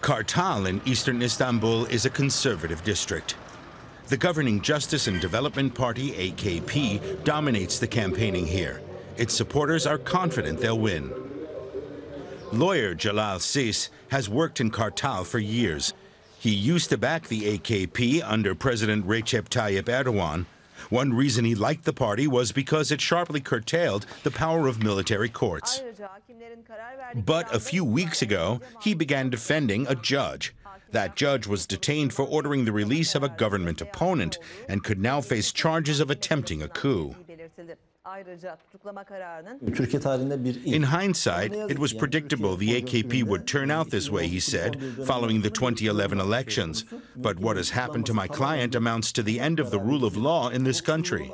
Kartal in eastern Istanbul is a conservative district. The governing Justice and Development Party, AKP, dominates the campaigning here. Its supporters are confident they'll win. Lawyer Jalal Sis has worked in Kartal for years. He used to back the AKP under President Recep Tayyip Erdogan. One reason he liked the party was because it sharply curtailed the power of military courts. But a few weeks ago, he began defending a judge. That judge was detained for ordering the release of a government opponent and could now face charges of attempting a coup. In hindsight, it was predictable the AKP would turn out this way, he said, following the 2011 elections. But what has happened to my client amounts to the end of the rule of law in this country.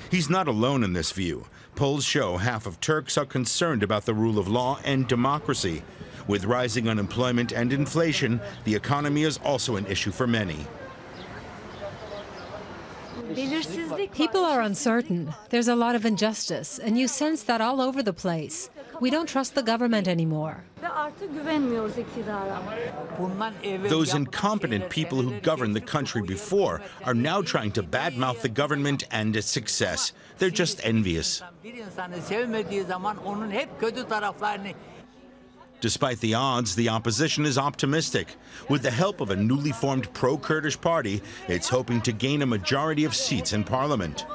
He's not alone in this view. Polls show half of Turks are concerned about the rule of law and democracy. With rising unemployment and inflation, the economy is also an issue for many. People are uncertain. There's a lot of injustice, and you sense that all over the place. We don't trust the government anymore. Those incompetent people who governed the country before are now trying to badmouth the government and its success. They're just envious. Despite the odds, the opposition is optimistic. With the help of a newly formed pro-Kurdish party, it's hoping to gain a majority of seats in parliament.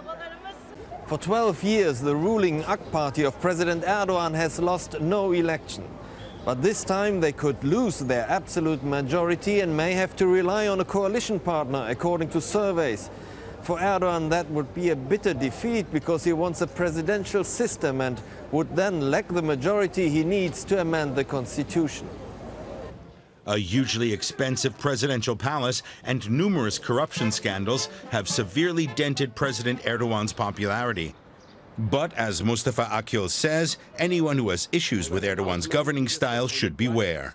For 12 years, the ruling AK party of President Erdogan has lost no election. But this time they could lose their absolute majority and may have to rely on a coalition partner, according to surveys. For Erdogan, that would be a bitter defeat because he wants a presidential system and would then lack the majority he needs to amend the constitution. A hugely expensive presidential palace and numerous corruption scandals have severely dented President Erdogan's popularity. But as Mustafa Akil says, anyone who has issues with Erdogan's governing style should beware.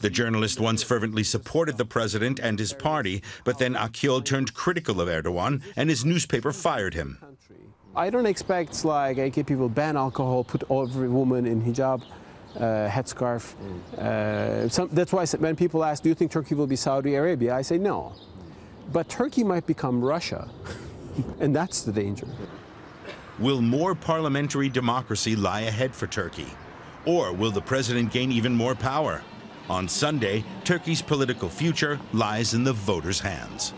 The journalist once fervently supported the president and his party, but then Akil turned critical of Erdogan and his newspaper fired him. I don't expect like AKP will ban alcohol, put every woman in hijab, headscarf. That's why when people ask, do you think Turkey will be Saudi Arabia? I say no. But Turkey might become Russia, and that's the danger. Will more parliamentary democracy lie ahead for Turkey? Or will the president gain even more power? On Sunday, Turkey's political future lies in the voters' hands.